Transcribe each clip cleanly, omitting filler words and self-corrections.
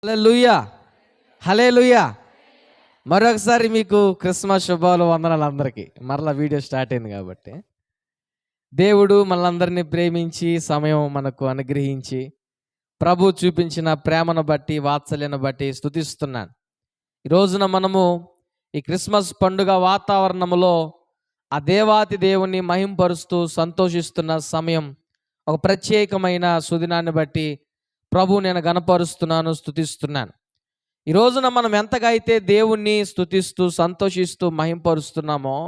హల్లెలూయా, హల్లెలూయా. మరొకసారి మీకు క్రిస్మస్ శుభాలు, వందనాలు అందరికీ. మరలా వీడియో స్టార్ట్ అయింది కాబట్టి దేవుడు మనలందరినీ ప్రేమించి సమయం మనకు అనుగ్రహించి ప్రభు చూపించిన ప్రేమను బట్టి, వాత్సల్యను బట్టి స్తుతిస్తున్నాను. ఈ రోజున మనము ఈ క్రిస్మస్ పండుగ వాతావరణంలో ఆ దేవాతి దేవుణ్ణి మహింపరుస్తూ సంతోషిస్తున్న సమయం. ఒక ప్రత్యేకమైన సుదినాన్ని బట్టి ప్రభు నేను గణపరుస్తున్నాను, స్తుతిస్తున్నాను. ఈ రోజున మనం ఎంతగా అయితే దేవుణ్ణి స్తుతిస్తూ సంతోషిస్తూ మహింపరుస్తున్నామో,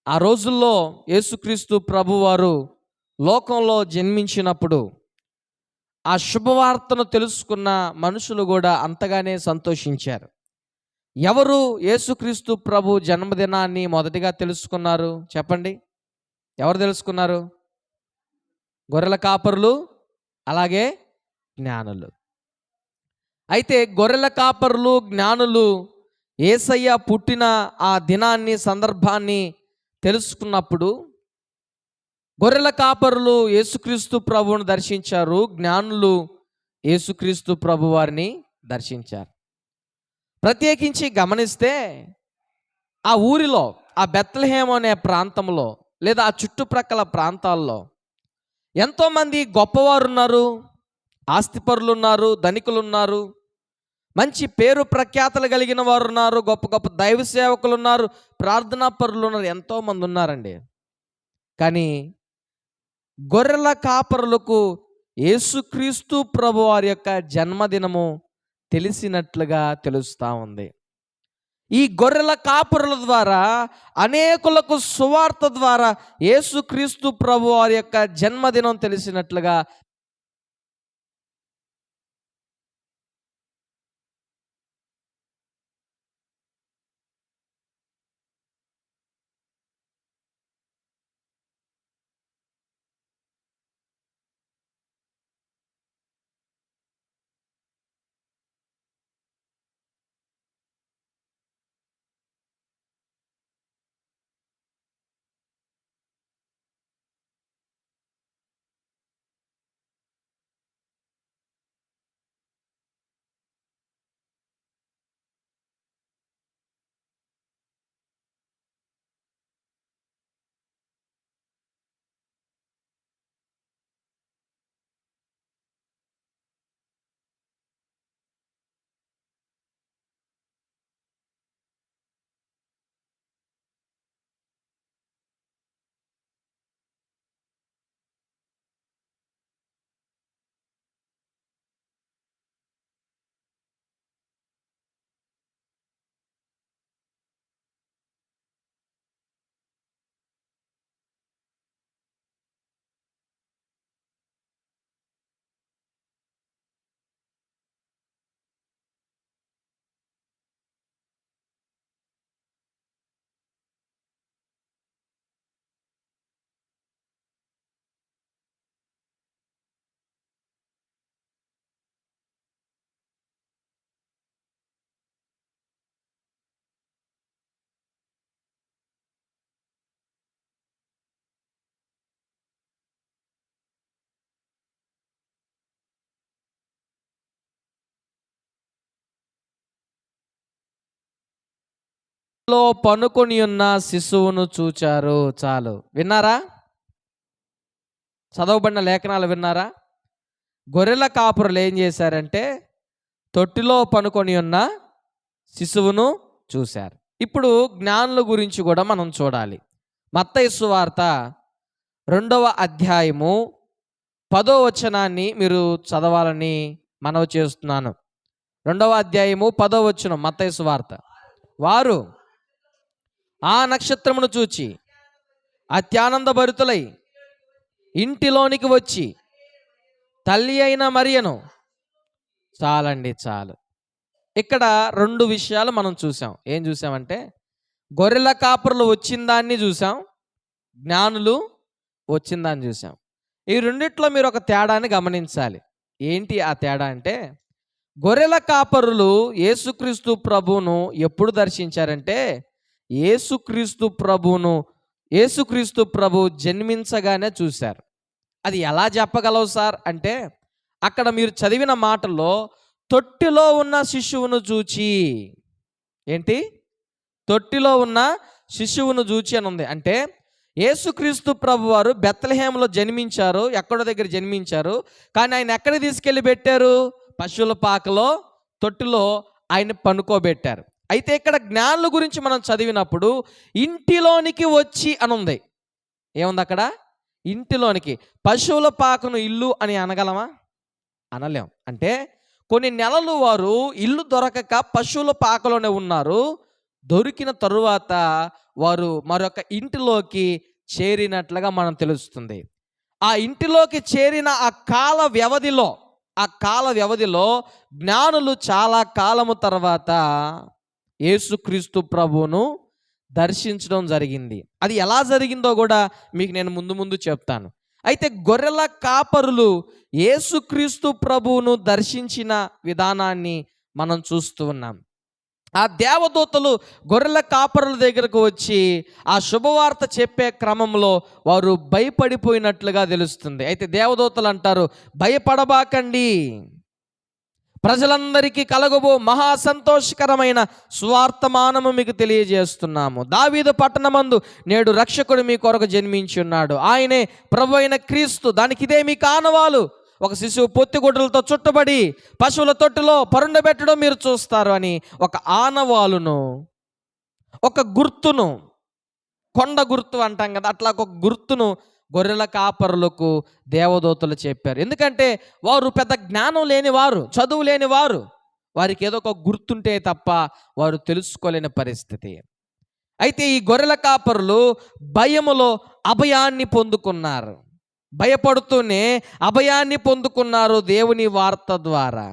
ఆ రోజుల్లో యేసుక్రీస్తు ప్రభువారు లోకంలో జన్మించినప్పుడు ఆ శుభవార్తను తెలుసుకున్న మనుషులు కూడా అంతగానే సంతోషించారు. ఎవరు యేసుక్రీస్తు ప్రభు జన్మదినాన్ని మొదటిగా తెలుసుకున్నారు చెప్పండి? ఎవరు తెలుసుకున్నారు? గొర్రెల కాపరులు, అలాగే జ్ఞానులు. అయితే గొర్రెల కాపరులు, జ్ఞానులు యేసయ్య పుట్టిన ఆ దినాన్ని, సందర్భాన్ని తెలుసుకున్నప్పుడు గొర్రెల కాపరులు యేసుక్రీస్తు ప్రభువును దర్శించారు, జ్ఞానులు యేసుక్రీస్తు ప్రభు వారిని దర్శించారు. ప్రత్యేకించి గమనిస్తే ఆ ఊరిలో, ఆ బెత్లెహేము అనే ప్రాంతంలో లేదా ఆ చుట్టుప్రక్కల ప్రాంతాల్లో ఎంతోమంది గొప్పవారు ఉన్నారు, ఆస్తిపరులు ఉన్నారు, ధనికులు ఉన్నారు, మంచి పేరు ప్రఖ్యాతలు కలిగిన వారు ఉన్నారు, గొప్ప గొప్ప దైవ సేవకులు ఉన్నారు, ప్రార్థనా పరులు ఉన్నారు, ఎంతోమంది ఉన్నారండి. కానీ గొర్రెల కాపరులకు యేసుక్రీస్తు ప్రభు వారి యొక్క జన్మదినము తెలిసినట్లుగా తెలుస్తూ ఉంది. ఈ గొర్రెల కాపరుల ద్వారా అనేకులకు సువార్త ద్వారా యేసుక్రీస్తు ప్రభు వారి యొక్క జన్మదినం తెలిసినట్లుగా లో పనుకొని ఉన్న శిశువును చూచారు. చాలు. విన్నారా? చదవబడిన లేఖనాలు విన్నారా? గొర్రెల కాపురులు ఏం చేశారంటే తొట్టిలో పనుకొని ఉన్న శిశువును చూశారు. ఇప్పుడు జ్ఞానుల గురించి కూడా మనం చూడాలి. మత్తయి సువార్త 2వ అధ్యాయము 10వ వచనాన్ని మీరు చదవాలని మనవి చేస్తున్నాను. 2వ అధ్యాయము 10వ వచనం మత్తయి సువార్త. వారు ఆ నక్షత్రమును చూచి అత్యానందభరితులై ఇంటిలోనికి వచ్చి తల్లి అయిన మరియను. చాలండి, చాలు. ఇక్కడ 2 విషయాలు మనం చూసాం. ఏం చూసామంటే గొర్రెల కాపరులు వచ్చిన దాన్ని చూసాం, జ్ఞానులు వచ్చిన దాన్ని చూసాం. ఈ రెండిట్లో మీరు ఒక తేడాన్ని గమనించాలి. ఏంటి ఆ తేడా అంటే, గొర్రెల కాపరులు యేసుక్రీస్తు ప్రభువును ఎప్పుడు దర్శించారంటే యేసుక్రీస్తు ప్రభు జన్మించగానే చూశారు. అది ఎలా చెప్పగలవు సార్ అంటే, అక్కడ మీరు చదివిన మాటల్లో తొట్టిలో ఉన్న శిశువును చూచి. ఏంటి? తొట్టిలో ఉన్న శిశువును చూచి అని ఉంది. అంటే యేసుక్రీస్తు ప్రభువారు బెత్లెహేములో జన్మించారు, ఎక్కడో దగ్గర జన్మించారు. కానీ ఆయన ఎక్కడ తీసుకెళ్ళి పెట్టారు? పశువుల పాకలో, తొట్టిలో ఆయన పనుకోబెట్టారు. అయితే ఇక్కడ జ్ఞానుల గురించి మనం చదివినప్పుడు ఇంటిలోనికి వచ్చి అని ఉంది. ఏముంది అక్కడ? ఇంటిలోనికి. పశువుల పాకను ఇల్లు అని అనగలమా? అనలేం. అంటే కొన్ని నెలలు వారు ఇల్లు దొరకక పశువుల పాకలోనే ఉన్నారు. దొరికిన తరువాత వారు మరొక ఇంటిలోకి చేరినట్లుగా మనం తెలుస్తుంది. ఆ ఇంటిలోకి చేరిన ఆ కాల వ్యవధిలో జ్ఞానులు చాలా కాలము తర్వాత యేసుక్రీస్తు ప్రభువును దర్శించడం జరిగింది. అది ఎలా జరిగిందో కూడా మీకు నేను ముందు చెప్తాను. అయితే గొర్రెల కాపరులు యేసుక్రీస్తు ప్రభువును దర్శించిన విధానాన్ని మనం చూస్తూ ఉన్నాం. ఆ దేవదూతలు గొర్రెల కాపరుల దగ్గరకు వచ్చి ఆ శుభవార్త చెప్పే క్రమంలో వారు భయపడిపోయినట్లుగా తెలుస్తుంది. అయితే దేవదూతలు అంటారు, భయపడబాకండి, ప్రజలందరికీ కలగబో మహా సంతోషకరమైన సువార్తమానము మీకు తెలియజేస్తున్నాము. దావీదు పట్టణమందు నేడు రక్షకుడు మీ కొరకు జన్మించి ఉన్నాడు, ఆయనే ప్రభు అయిన క్రీస్తు. దానికి ఇదే మీ కానవాలు, ఒక శిశువు పొత్తిగుడ్డలతో చుట్టబడి పశువుల తొట్టిలో పరుండబెట్టడం మీరు చూస్తారు అని ఒక ఆనవాలును, ఒక గుర్తును, కొండ గుర్తు అంటాం కదా, అట్లా ఒక గుర్తును గొర్రెల కాపరులకు దేవదూతలు చెప్పారు. ఎందుకంటే వారు పెద్ద జ్ఞానం లేనివారు, చదువు లేనివారు, వారికి ఏదో ఒక గుర్తుంటే తప్ప వారు తెలుసుకోలేని పరిస్థితి. అయితే ఈ గొర్రెల కాపరులు భయములో అభయాన్ని పొందుకున్నారు, భయపడుతూనే అభయాన్ని పొందుకున్నారు దేవుని వార్త ద్వారా.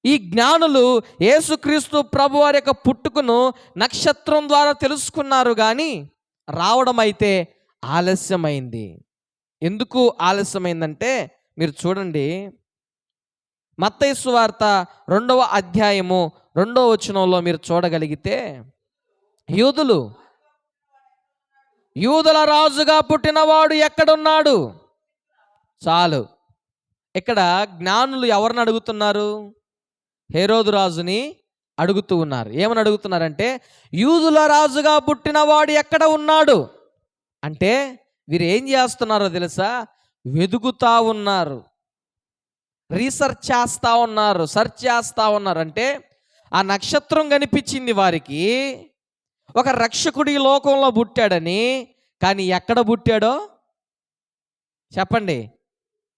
ఈ జ్ఞానులు యేసుక్రీస్తు ప్రభు వారి యొక్క పుట్టుకను నక్షత్రం ద్వారా తెలుసుకున్నారు, కానీ రావడం అయితే ఆలస్యమైంది. ఎందుకు ఆలస్యమైందంటే మీరు చూడండి, మత్తయి సువార్త 2వ అధ్యాయము 2వ వచనంలో మీరు చూడగలిగితే, యూదుల రాజుగా పుట్టినవాడు ఎక్కడున్నాడు? చాలు. ఇక్కడ జ్ఞానులు ఎవరిని అడుగుతున్నారు? హేరోదు రాజుని అడుగుతూ ఉన్నారు. ఏమని అడుగుతున్నారంటే, యూదుల రాజుగా పుట్టినవాడు ఎక్కడ ఉన్నాడు అంటే, వీరు ఏం చేస్తున్నారో తెలుసా? వెదుకుతా ఉన్నారు, రీసెర్చ్ చేస్తూ ఉన్నారు, సెర్చ్ చేస్తూ ఉన్నారు. అంటే ఆ నక్షత్రం కనిపించింది వారికి, ఒక రక్షకుడు ఈ లోకంలో పుట్టాడని. కానీ ఎక్కడ పుట్టాడో చెప్పండి,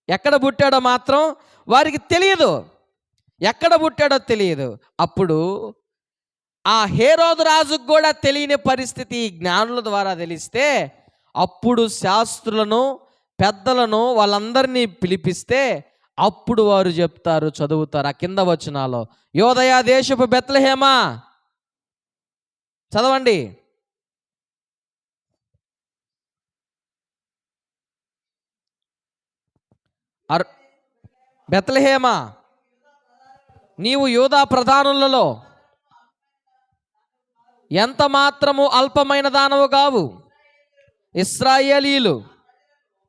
ఎక్కడ పుట్టాడో మాత్రం వారికి తెలియదు, ఎక్కడ పుట్టాడో తెలియదు. అప్పుడు ఆ హేరోదు రాజుకు కూడా తెలియని పరిస్థితి జ్ఞానుల ద్వారా తెలిస్తే, అప్పుడు శాస్త్రులను, పెద్దలను, వాళ్ళందరినీ పిలిపిస్తే అప్పుడు వారు చెప్తారు, చదువుతారు ఆ కింద వచనాల్లో, యోదయ దేశపు బెత్లెహేమా, చదవండి. బెత్లెహేమా, నీవు యూదా ప్రధానులలో ఎంత మాత్రము అల్పమైన దానవు కావు, ఇశ్రాయేలీయులు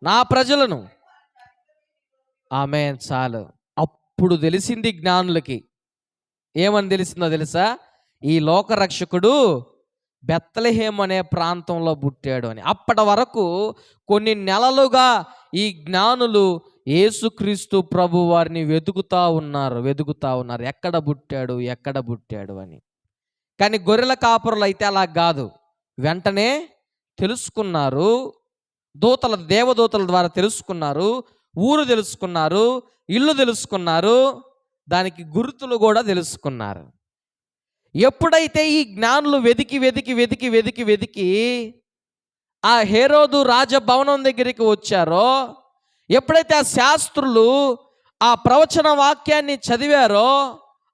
నా ప్రజలను. ఆమేన్. చాలు. అప్పుడు తెలిసింది జ్ఞానులకి. ఏమని తెలిసిందో తెలుసా? ఈ లోకరక్షకుడు బెత్లెహేము అనే ప్రాంతంలో పుట్టాడు అని. అప్పటి వరకు కొన్ని నెలలుగా ఈ జ్ఞానులు యేసుక్రీస్తు ప్రభు వారిని వెతుకుతా ఉన్నారు, ఎక్కడ పుట్టాడు అని. కానీ గొర్రెల కాపరులు అయితే అలా కాదు, వెంటనే తెలుసుకున్నారు. దేవదూతల ద్వారా తెలుసుకున్నారు, ఊరు తెలుసుకున్నారు, ఇల్లు తెలుసుకున్నారు, దానికి గుర్తులు కూడా తెలుసుకున్నారు. ఎప్పుడైతే ఈ జ్ఞానులు వెతికి ఆ హేరోదు రాజభవనం దగ్గరికి వచ్చారో, ఎప్పుడైతే ఆ శాస్త్రులు ఆ ప్రవచన వాక్యాన్ని చదివారో,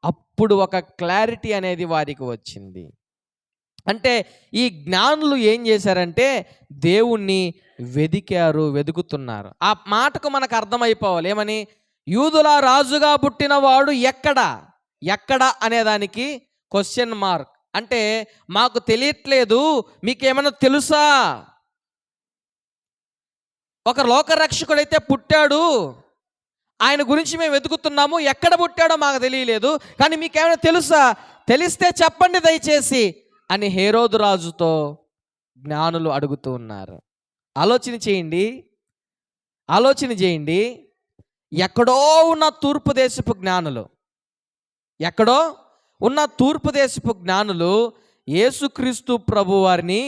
అప్పుడు ఒక క్లారిటీ అనేది వారికి వచ్చింది. అంటే ఈ జ్ఞానులు ఏం చేశారంటే దేవుణ్ణి వెతుకుతున్నారు. ఆ మాటకు మనకు అర్థమైపోవాలి ఏమని? యూదుల రాజుగా పుట్టినవాడు ఎక్కడ అనేదానికి క్వశ్చన్ మార్క్. అంటే మాకు తెలియట్లేదు, మీకేమైనా తెలుసా? ఒక లోకరక్షకుడైతే పుట్టాడు, ఆయన గురించి మేము వెతుకుతున్నాము, ఎక్కడ పుట్టాడో మాకు తెలియలేదు, కానీ మీకేమైనా తెలుసా? తెలిస్తే చెప్పండి దయచేసి అని హేరోదు రాజుతో జ్ఞానులు అడుగుతూ ఉన్నారు. ఆలోచన చేయండి, ఆలోచన చేయండి. ఎక్కడో ఉన్న తూర్పు దేశపు జ్ఞానులు, ఎక్కడో ఉన్న తూర్పు దేశపు జ్ఞానులు యేసుక్రీస్తు ప్రభు వారిని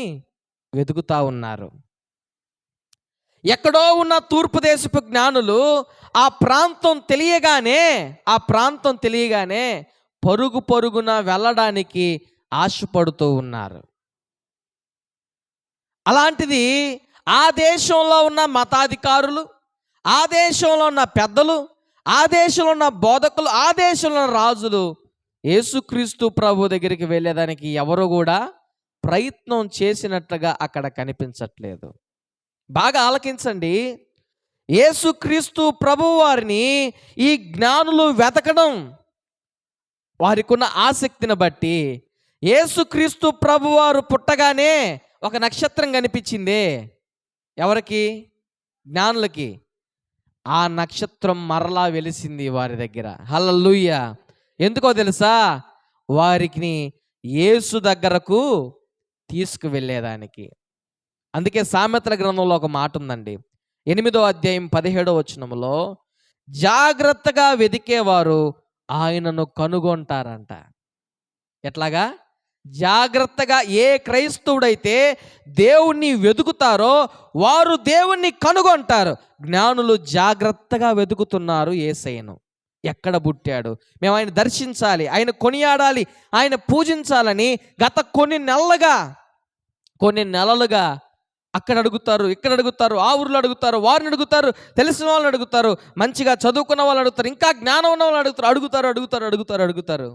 వెతుకుతా ఉన్నారు. ఎక్కడో ఉన్న తూర్పు దేశపు జ్ఞానులు ఆ ప్రాంతం తెలియగానే పరుగు పరుగున వెళ్ళడానికి ఆశపడుతూ ఉన్నారు. అలాంటిది ఆ దేశంలో ఉన్న మతాధికారులు, ఆ దేశంలో ఉన్న పెద్దలు, ఆ దేశంలో ఉన్న బోధకులు, ఆ దేశంలో ఉన్న రాజులు యేసుక్రీస్తు ప్రభు దగ్గరికి వెళ్ళేదానికి ఎవరు కూడా ప్రయత్నం చేసినట్లుగా అక్కడ కనిపించట్లేదు. బాగా ఆలకించండి. యేసుక్రీస్తు ప్రభు వారిని ఈ జ్ఞానులు వెతకడం వారికి ఉన్న ఆసక్తిని బట్టి, యేసుక్రీస్తు ప్రభు వారు పుట్టగానే ఒక నక్షత్రం కనిపించింది. ఎవరికి? జ్ఞానులకి. ఆ నక్షత్రం మరలా వెలిసింది వారి దగ్గర. హల్లెలూయా. ఎందుకో తెలుసా? వారికి యేసు దగ్గరకు తీసుకువెళ్ళేదానికి. అందుకే సామెతల గ్రంథంలో ఒక మాట ఉందండి, 8వ అధ్యాయం 17వ వచనంలో, జాగ్రత్తగా వెదికేవారు ఆయనను కనుగొంటారంట. ఎట్లాగా? జాగ్రత్తగా ఏ క్రైస్తవుడైతే దేవుణ్ణి వెతుకుతారో వారు దేవుణ్ణి కనుగొంటారు. జ్ఞానులు జాగ్రత్తగా వెతుకుతున్నారు యేసయ్యను. ఎక్కడ పుట్టాడు, మేము ఆయన దర్శించాలి, ఆయన కొనియాడాలి, ఆయన పూజించాలని గత కొన్ని నెలలుగా అక్కడ అడుగుతారు, ఇక్కడ అడుగుతారు, ఆ ఊర్లో అడుగుతారు, వారిని అడుగుతారు, తెలిసిన వాళ్ళని అడుగుతారు, మంచిగా చదువుకున్న వాళ్ళని అడుగుతారు, ఇంకా జ్ఞానం ఉన్న వాళ్ళని అడుగుతారు.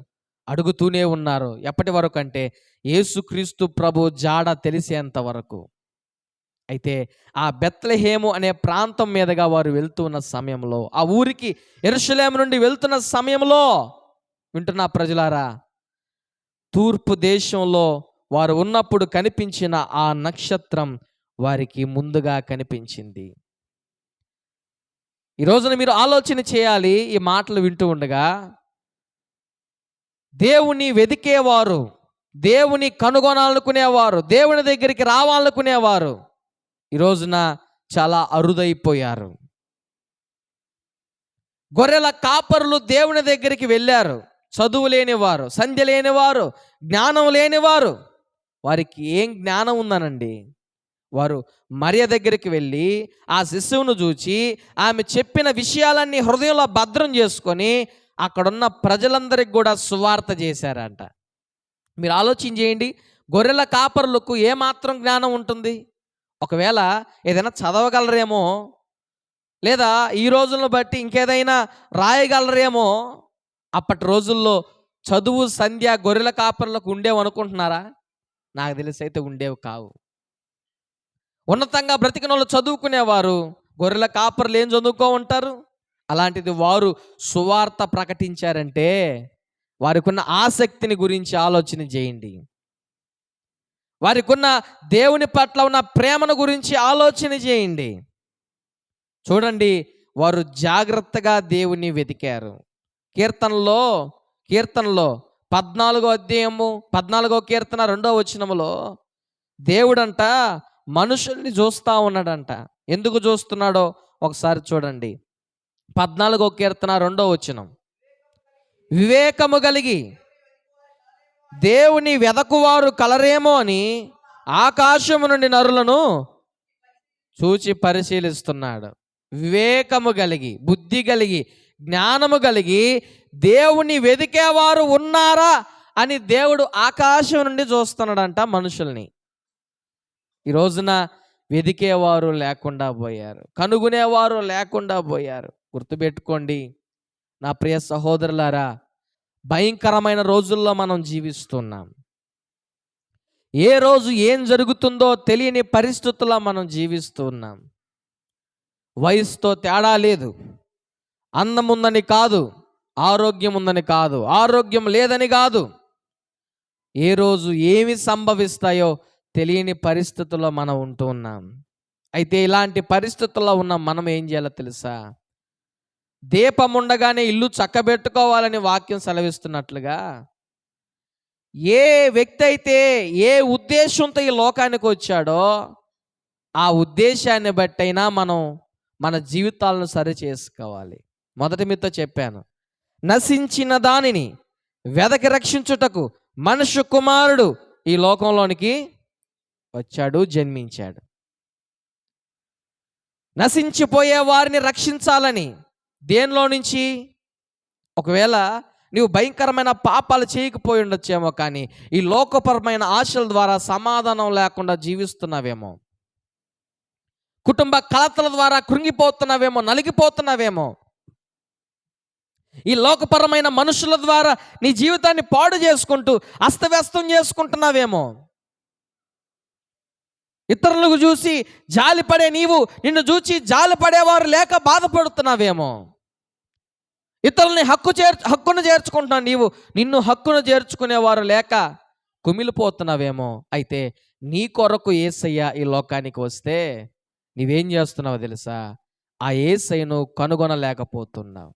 అడుగుతూనే ఉన్నారు. ఎప్పటి వరకు అంటే యేసుక్రీస్తు ప్రభు జాడ తెలిసేంత వరకు. అయితే ఆ బెత్లెహేము అనే ప్రాంతం మీదుగా వారు వెళ్తున్న సమయంలో, ఆ ఊరికి యెరూషలేము నుండి వెళ్తున్న సమయంలో, వింటున్న ప్రజలారా, తూర్పు దేశంలో వారు ఉన్నప్పుడు కనిపించిన ఆ నక్షత్రం వారికి ముందుగా కనిపించింది. ఈ రోజున మీరు ఆలోచన చేయాలి. ఈ మాటలు వింటూ ఉండగా, దేవుని వెదికేవారు, దేవుని కనుగొనాలనుకునేవారు, దేవుని దగ్గరికి రావాలనుకునేవారు ఈ రోజున చాలా అరుదైపోయారు. గొర్రెల కాపరులు దేవుని దగ్గరికి వెళ్ళారు. చదువు లేనివారు, సంధ్య లేనివారు, జ్ఞానం లేనివారు. వారికి ఏం జ్ఞానం ఉందనండి? వారు మరియ దగ్గరికి వెళ్ళి ఆ శిశువును చూచి ఆమె చెప్పిన విషయాలన్నీ హృదయంలో భద్రం చేసుకొని అక్కడున్న ప్రజలందరికి కూడా సువార్త చేశారంట. మీరు ఆలోచన చేయండి, గొర్రెల కాపరులకు ఏమాత్రం జ్ఞానం ఉంటుంది? ఒకవేళ ఏదైనా చదవగలరేమో, లేదా ఈ రోజులను బట్టి ఇంకేదైనా రాయగలరేమో. అప్పటి రోజుల్లో చదువు సంధ్య గొర్రెల కాపరులకు ఉండేవి అనుకుంటున్నారా? నాకు తెలిసి అయితే ఉండేవి కావు. ఉన్నతంగా బ్రతికిన వాళ్ళు చదువుకునేవారు, గొర్రెల కాపర్లు ఏం చదువుకో ఉంటారు? అలాంటిది వారు సువార్త ప్రకటించారంటే వారికి ఉన్న ఆసక్తిని గురించి ఆలోచన చేయండి. వారికి ఉన్న దేవుని పట్ల ఉన్న ప్రేమను గురించి ఆలోచన చేయండి. చూడండి, వారు జాగ్రత్తగా దేవుని వెతికారు. కీర్తనలో 14వ అధ్యాయము 14వ కీర్తన 2వ వచనములో దేవుడంట మనుషుల్ని చూస్తూ ఉన్నాడంట. ఎందుకు చూస్తున్నాడో ఒకసారి చూడండి. 14వ కీర్తన 2వ వచనం, వివేకము కలిగి దేవుని వెదకువారు కలరేమో అని ఆకాశము నుండి నరులను చూచి పరిశీలిస్తున్నాడు. వివేకము కలిగి, బుద్ధి కలిగి, జ్ఞానము కలిగి దేవుని వెదికేవారు ఉన్నారా అని దేవుడు ఆకాశం నుండి చూస్తున్నాడంట మనుషుల్ని. ఈ రోజున వెదికేవారు లేకుండా పోయారు, కనుగొనేవారు లేకుండా పోయారు. గుర్తుపెట్టుకోండి నా ప్రియ సహోదరులారా, భయంకరమైన రోజుల్లో మనం జీవిస్తున్నాం. ఏ రోజు ఏం జరుగుతుందో తెలియని పరిస్థితుల్లో మనం జీవిస్తున్నాం. వయసుతో తేడా లేదు, అందం ఉందని కాదు, ఆరోగ్యం ఉందని కాదు, ఆరోగ్యం లేదని కాదు. ఏ రోజు ఏమి సంభవిస్తాయో తెలియని పరిస్థితుల్లో మనం ఉంటూ ఉన్నాం. అయితే ఇలాంటి పరిస్థితుల్లో ఉన్న మనం ఏం చేయాలో తెలుసా? దీపం ఉండగానే ఇల్లు చక్కబెట్టుకోవాలని వాక్యం సెలవిస్తున్నట్లుగా, ఏ వ్యక్తి అయితే ఏ ఉద్దేశంతో ఈ లోకానికి వచ్చాడో ఆ ఉద్దేశాన్ని బట్టైనా మనం మన జీవితాలను సరి చేసుకోవాలి. మొదటి మీతో చెప్పాను, నశించిన దానిని వెదకి రక్షించుటకు మనుష్య కుమారుడు ఈ లోకంలోనికి వచ్చాడు, జన్మించాడు. నశించిపోయే వారిని రక్షించాలని. దేనిలో నుంచి? ఒకవేళ నీవు భయంకరమైన పాపాలు చేయకపోయి ఉండొచ్చేమో, కానీ ఈ లోకపరమైన ఆశల ద్వారా సమాధానం లేకుండా జీవిస్తున్నావేమో, కుటుంబ కలతల ద్వారా కృంగిపోతున్నావేమో, నలిగిపోతున్నావేమో, ఈ లోకపరమైన మనుషుల ద్వారా నీ జీవితాన్ని పాడు చేసుకుంటూ అస్తవ్యస్తం చేసుకుంటున్నావేమో, ఇతరులకు చూసి జాలిపడే నీవు నిన్ను చూసి జాలిపడేవారు లేక బాధపడుతున్నావేమో, ఇతరులని హక్కును చేర్చుకుంటున్నావు నీవు, నిన్ను హక్కును చేర్చుకునేవారు లేక కుమిలిపోతున్నావేమో. అయితే నీ కొరకు యేసయ్య ఈ లోకానికి వస్తే నీవేం చేస్తున్నావో తెలుసా? ఆ యేసయ్యను కనుగొనలేకపోతున్నావు,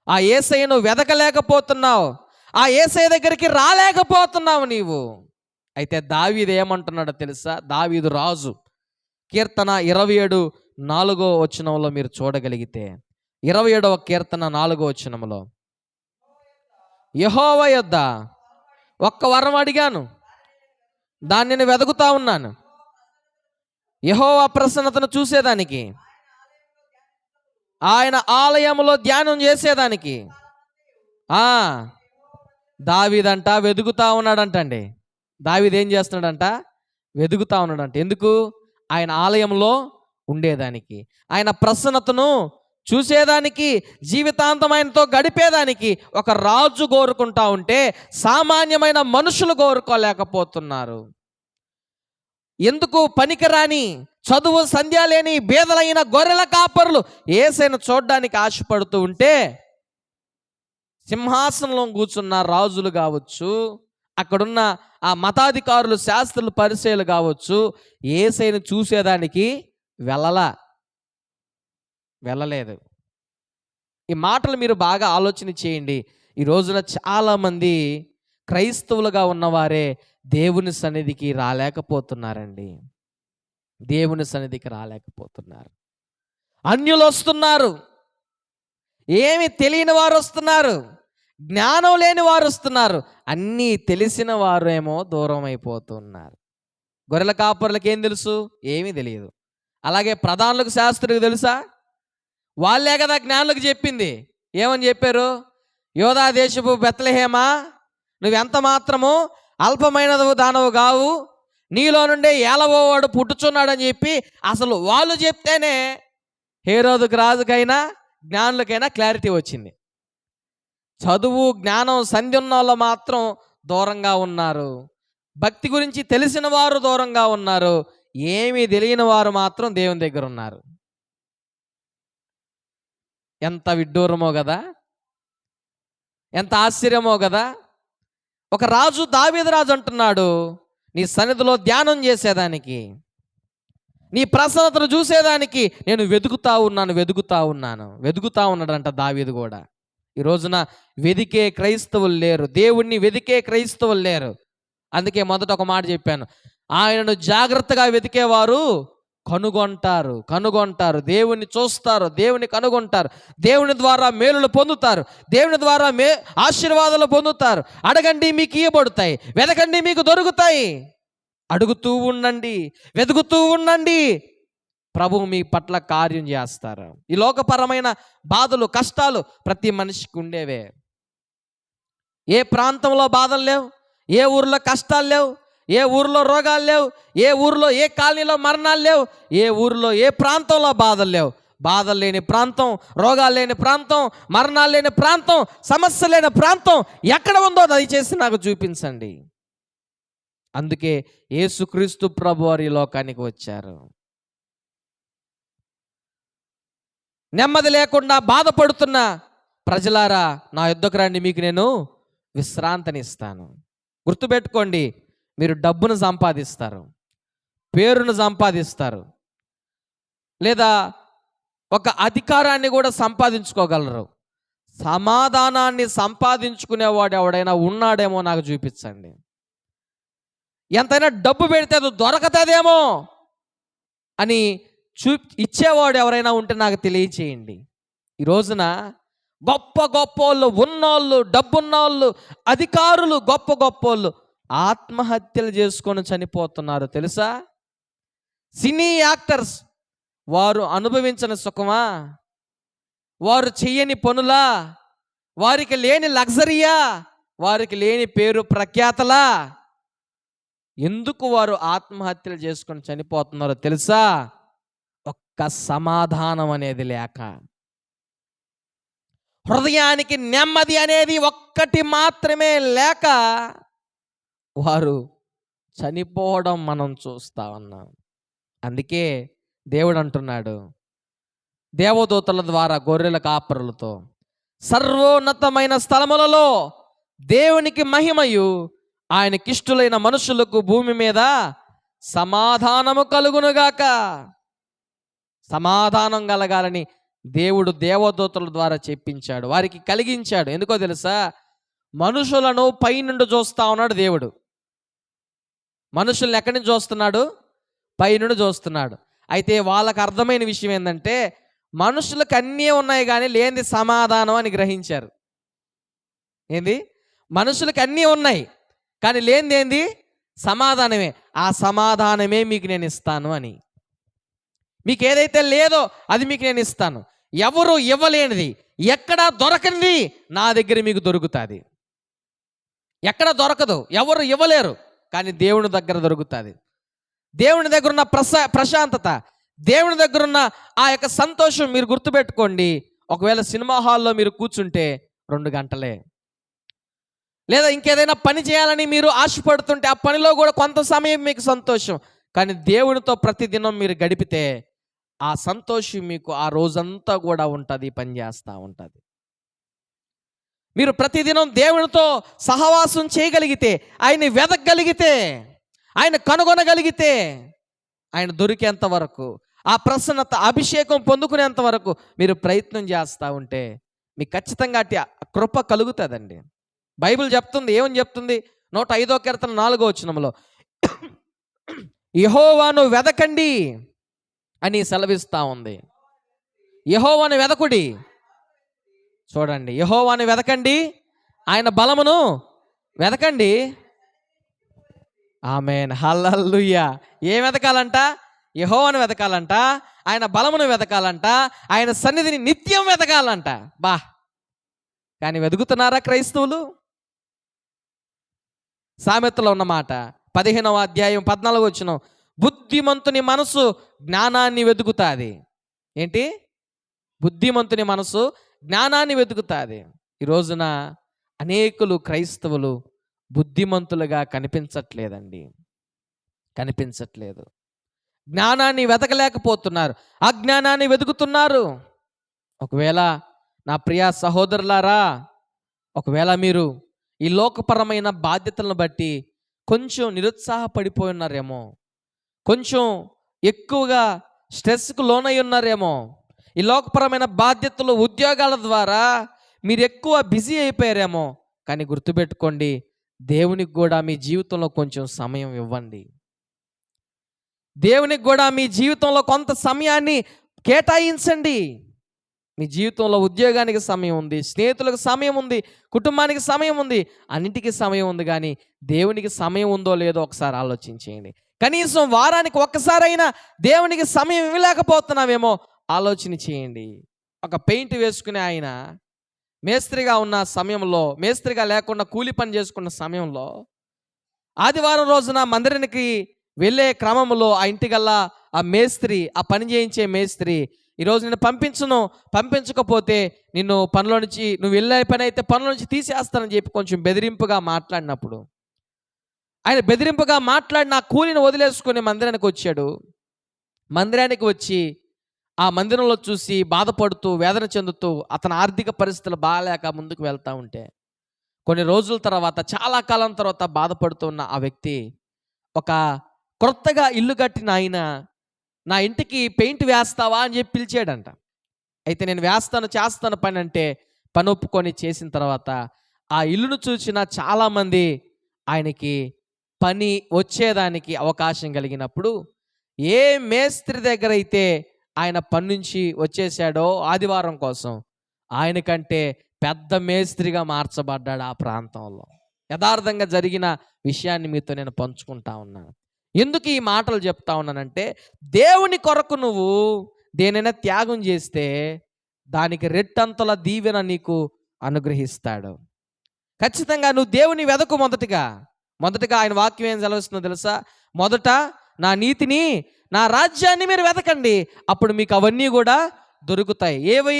ఆ యేసయ్యను వెదకలేకపోతున్నావు, ఆ యేసయ్య దగ్గరికి రాలేకపోతున్నావు నీవు. అయితే దావీదు ఏమంటున్నాడో తెలుసా? దావీదు రాజు, కీర్తన 27:4 మీరు చూడగలిగితే, 27వ కీర్తన 4 యెహోవా యొద్ద ఒక్క వరం అడిగాను, దాన్ని నేను వెతుకుతా ఉన్నాను. యెహోవా ప్రసన్నతను చూసేదానికి, ఆయన ఆలయంలో ధ్యానం చేసేదానికి. దావీదంట వెతుకుతా ఉన్నాడంటండి. దావీదు ఏం చేస్తున్నాడంట? వెతుకుతా ఉన్నాడంట. ఎందుకు? ఆయన ఆలయంలో ఉండేదానికి, ఆయన ప్రసన్నతను చూసేదానికి, జీవితాంతం ఆయనతో గడిపేదానికి ఒక రాజు కోరుకుంటా ఉంటే సామాన్యమైన మనుషులు కోరుకోలేకపోతున్నారు. ఎందుకు? పనికిరాని, చదువు సంధ్య లేని బేదలైన గొర్రెల కాపరులు యేసయ్యను చూడడానికి ఆశపడుతూ ఉంటే, సింహాసనంలో కూర్చున్న రాజులు కావచ్చు, అక్కడున్న ఆ మతాధికారులు, శాస్త్రులు, పరిసయ్యులు కావచ్చు, యేసయ్యను చూసేదానికి వెళ్ళలేదు. ఈ మాటలు మీరు బాగా ఆలోచన చేయండి. ఈ రోజున చాలామంది క్రైస్తవులుగా ఉన్నవారే దేవుని సన్నిధికి రాలేకపోతున్నారండి. దేవుని సన్నిధికి రాలేకపోతున్నారు. అన్యులు వస్తున్నారు, ఏమి తెలియని వారు వస్తున్నారు, జ్ఞానం లేని వారు వస్తున్నారు, అన్నీ తెలిసిన వారు ఏమో దూరం అయిపోతున్నారు. గొర్రెల కాపరులకు ఏం తెలుసు? ఏమీ తెలియదు. అలాగే ప్రధానులకు, శాస్త్రులకు తెలుసా? వాళ్ళే కదా జ్ఞానులకు చెప్పింది. ఏమని చెప్పారు? యోధా దేశపు బెత్లెహేమా, నువ్వెంత మాత్రము అల్పమైనదవు దానవు కావు, నీలో నుండే ఏలవోవాడు పుట్టుచున్నాడని చెప్పి అసలు వాళ్ళు చెప్తేనే హేరోదుకు రాజుకైనా జ్ఞానులకైనా క్లారిటీ వచ్చింది. చదువు జ్ఞానం సంధి ఉన్న వాళ్ళు మాత్రం దూరంగా ఉన్నారు, భక్తి గురించి తెలిసిన వారు దూరంగా ఉన్నారు, ఏమీ తెలియని వారు మాత్రం దేవుని దగ్గర ఉన్నారు. ఎంత విడ్డూరమో కదా, ఎంత ఆశ్చర్యమో కదా. ఒక రాజు, దావీదు రాజు అంటున్నాడు, నీ సన్నిధిలో ధ్యానం చేసేదానికి, నీ ప్రసన్నతను చూసేదానికి నేను వెతుకుతా ఉన్నాడంట దావీదు కూడా. ఈ రోజున వెదికే క్రైస్తవులు లేరు, దేవుణ్ణి వెదికే క్రైస్తవులు లేరు. అందుకే మొదట ఒక మాట చెప్పాను, ఆయనను జాగ్రత్తగా వెతికేవారు కనుగొంటారు, దేవుణ్ణి చూస్తారు, దేవుని కనుగొంటారు, దేవుని ద్వారా మేలులు పొందుతారు, దేవుని ద్వారా ఆశీర్వాదాలు పొందుతారు. అడగండి మీకు ఇవ్వబడతాయి, వెతకండి మీకు దొరుకుతాయి. అడుగుతూ ఉండండి, వెతుకుతూ ఉండండి, ప్రభువు మీ పట్ల కార్యం చేస్తారు. ఈ లోకపరమైన బాధలు, కష్టాలు ప్రతి మనిషికి ఉండేవే. ఏ ప్రాంతంలో బాధలు లేవు, ఏ ఊర్లో కష్టాలు లేవు, ఏ ఊరిలో రోగాలు లేవు, ఏ ఊరిలో ఏ కాలనీలో మరణాలు లేవు, ఏ ఊరిలో ఏ ప్రాంతంలో బాధలు లేవు. బాధలు లేని ప్రాంతం, రోగాలు లేని ప్రాంతం, మరణాలు లేని ప్రాంతం, సమస్య లేని ప్రాంతం ఎక్కడ ఉందో దయచేసి నాకు చూపించండి. అందుకే యేసుక్రీస్తు ప్రభువారు ఈ లోకానికి వచ్చారు. నెమ్మది లేకుండా బాధపడుతున్న ప్రజలారా, నా యొద్దకు రండి, మీకు నేను విశ్రాంతినిస్తాను. గుర్తుపెట్టుకోండి, మీరు డబ్బును సంపాదిస్తారు, పేరును సంపాదిస్తారు, లేదా ఒక అధికారాన్ని కూడా సంపాదించుకోగలరు. సమాధానాన్ని సంపాదించుకునేవాడు ఎవడైనా ఉన్నాడేమో నాకు చూపించండి. ఎంతైనా డబ్బు పెడితే అది దొరకతదేమో అని ఇచ్చేవాడు ఎవరైనా ఉంటే నాకు తెలియచేయండి. ఈ రోజున గొప్ప గొప్పోళ్ళు, ఉన్నోళ్ళు, డబ్బున్నోళ్ళు, అధికారులు, గొప్ప గొప్పోళ్ళు ఆత్మహత్యలు చేసుకొని చనిపోతున్నారు తెలుసా? సినీ యాక్టర్స్ వారు అనుభవించిన సుఖమా? వారు చెయ్యని పనులా? వారికి లేని లగ్జరీయా? వారికి లేని పేరు ప్రఖ్యాతలా? ఎందుకు వారు ఆత్మహత్యలు చేసుకొని చనిపోతున్నారో తెలుసా? ఒక్క సమాధానం అనేది లేక. హృదయానికి నెమ్మది అనేది ఒక్కటి మాత్రమే లేక వారు చనిపోవడం మనం చూస్తా ఉన్నాం. అందుకే దేవుడు అంటున్నాడు దేవదూతల ద్వారా గొర్రెల కాపరులతో, సర్వోన్నతమైన స్థలములలో దేవునికి మహిమయు ఆయనకిష్టులైన మనుషులకు భూమి మీద సమాధానము కలుగునుగాక. సమాధానం కలగాలని దేవుడు దేవదూతల ద్వారా చెప్పించాడు, వారికి కలిగించాడు. ఎందుకో తెలుసా? మనుషులను పైనుండి చూస్తా ఉన్నాడు దేవుడు. మనుషుల్ని ఎక్కడి నుంచి చూస్తున్నాడు? పైనుండి చూస్తున్నాడు. అయితే వాళ్ళకు అర్థమైన విషయం ఏంటంటే మనుషులకు అన్నీ ఉన్నాయి కానీ లేనిది సమాధానం అని గ్రహించారు. ఏంది? మనుషులకు అన్నీ ఉన్నాయి కానీ లేనిది ఏంది? సమాధానమే. ఆ సమాధానమే మీకు నేను ఇస్తాను అని. మీకు ఏదైతే లేదో అది మీకు నేను ఇస్తాను. ఎవరు ఇవ్వలేనిది, ఎక్కడ దొరకనిది నా దగ్గర మీకు దొరుకుతుంది. ఎక్కడ దొరకదు, ఎవరు ఇవ్వలేరు, కానీ దేవుని దగ్గర దొరుకుతుంది. దేవుని దగ్గర ఉన్న ప్రశాంతత, దేవుని దగ్గర ఉన్న ఆ యొక్క సంతోషం మీరు గుర్తుపెట్టుకోండి. ఒకవేళ సినిమా హాల్లో మీరు కూర్చుంటే 2 గంటలే, లేదా ఇంకేదైనా పని చేయాలని మీరు ఆశపడుతుంటే ఆ పనిలో కూడా కొంత సమయం మీకు సంతోషం. కానీ దేవునితో ప్రతిదినం మీరు గడిపితే ఆ సంతోషం మీకు ఆ రోజంతా కూడా ఉంటుంది, పని చేస్తూ ఉంటుంది. మీరు ప్రతిదినం దేవునితో సహవాసం చేయగలిగితే, ఆయన్ని వెతకగలిగితే, ఆయన కనుగొనగలిగితే, ఆయన దొరికేంత వరకు, ఆ ప్రసన్నత అభిషేకం పొందుకునేంత వరకు మీరు ప్రయత్నం చేస్తూ ఉంటే మీకు ఖచ్చితంగా అట్టి కృప కలుగుతుందండి. బైబిల్ చెప్తుంది, ఏమని చెప్తుంది? 105వ కీర్తన 4వ వచనంలో యెహోవాను వెదకండి అని సెలవిస్తూ ఉంది. యెహోవాను వెదకుడి. చూడండి, యెహోవాను వెదకండి, ఆయన బలమును వెదకండి. ఆమేన్, హల్లెలూయా. ఏం వెతకాలంట? యెహోవాను వెతకాలంట, ఆయన బలమును వెతకాలంట, ఆయన సన్నిధిని నిత్యం వెతకాలంట. బా, కానీ వెతుకుతున్నారా క్రైస్తవులు? సామెతలో ఉన్నమాట 15వ అధ్యాయం 14వ వచనం, బుద్ధిమంతుని మనసు జ్ఞానాన్ని వెతుకుతాది. ఏంటి? బుద్ధిమంతుని మనసు జ్ఞానాన్ని వెతుకుతాది. ఈ రోజున అనేకులు క్రైస్తవులు బుద్ధిమంతులుగా కనిపించట్లేదండి, కనిపించట్లేదు. జ్ఞానాన్ని వెతకలేకపోతున్నారు, అజ్ఞానాన్ని వెతుకుతున్నారు. ఒకవేళ నా ప్రియ సహోదరులారా, ఒకవేళ మీరు ఈ లోకపరమైన బాధ్యతలను బట్టి కొంచెం నిరుత్సాహపడిపోయి ఉన్నారేమో, కొంచెం ఎక్కువగా స్ట్రెస్కు లోనై ఉన్నారేమో, ఈ లోకపరమైన బాధ్యతలు, ఉద్యోగాల ద్వారా మీరు ఎక్కువ బిజీ అయిపోయారేమో. కానీ గుర్తుపెట్టుకోండి, దేవునికి కూడా మీ జీవితంలో కొంచెం సమయం ఇవ్వండి. దేవునికి కూడా మీ జీవితంలో కొంత సమయాన్ని కేటాయించండి. మీ జీవితంలో ఉద్యోగానికి సమయం ఉంది, స్నేహితులకు సమయం ఉంది, కుటుంబానికి సమయం ఉంది, అన్నిటికీ సమయం ఉంది. కానీ దేవునికి సమయం ఉందో లేదో ఒకసారి ఆలోచించేయండి. కనీసం వారానికి ఒక్కసారైనా దేవునికి సమయం ఇవ్వలేకపోతున్నామేమో ఆలోచన చేయండి. ఒక పెయింట్ వేసుకునే ఆయన మేస్త్రిగా ఉన్న సమయంలో, మేస్త్రిగా లేకుండా కూలి పని చేసుకున్న సమయంలో, ఆదివారం రోజున మందిరానికి వెళ్ళే క్రమంలో ఆ ఇంటికల్లా ఆ మేస్త్రి, ఆ పని చేయించే మేస్త్రి, ఈరోజు నేను పంపించకపోతే నిన్ను పనిలో నుంచి, నువ్వు వెళ్ళే పని అయితే పనిలో నుంచి తీసేస్తానని చెప్పి కొంచెం బెదిరింపుగా మాట్లాడినప్పుడు, ఆయన బెదిరింపుగా మాట్లాడిన ఆ కూలిని వదిలేసుకొని మందిరానికి వచ్చాడు. మందిరానికి వచ్చి ఆ మందిరంలో చూసి బాధపడుతూ, వేదన చెందుతూ, అతని ఆర్థిక పరిస్థితులు బాగాలేక ముందుకు వెళ్తూ ఉంటే, కొన్ని రోజుల తర్వాత, చాలా కాలం తర్వాత బాధపడుతున్న ఆ వ్యక్తి ఒక కొత్తగా ఇల్లు కట్టిన ఆయన, నా ఇంటికి పెయింట్ వేస్తావా అని చెప్పి పిలిచాడంట. అయితే నేను వేస్తాను చేస్తాను పని అంటే పని ఒప్పుకొని చేసిన తర్వాత ఆ ఇల్లును చూసిన చాలామంది ఆయనకి పని వచ్చేదానికి అవకాశం కలిగినప్పుడు ఏ మేస్త్రి దగ్గర అయితే ఆయన పని నుంచి వచ్చేసాడో ఆదివారం కోసం ఆయనకంటే పెద్ద మేస్త్రిగా మార్చబడ్డాడు ఆ ప్రాంతంలో. యథార్థంగా జరిగిన విషయాన్ని మీతో నేను పంచుకుంటా ఉన్నాను. ఎందుకు ఈ మాటలు చెప్తా ఉన్నానంటే, దేవుని కొరకు నువ్వు దేనైనా త్యాగం చేస్తే దానికి రెట్టంతల దీవెన నీకు అనుగ్రహిస్తాడు. ఖచ్చితంగా నువ్వు దేవుని వెదకు. మొదటగా ఆయన వాక్యం ఏం సెలవిస్తుందో తెలుసా? మొదట నా నీతిని నా రాజ్యాన్ని మీరు వెతకండి, అప్పుడు మీకు అవన్నీ కూడా దొరుకుతాయి. ఏవి?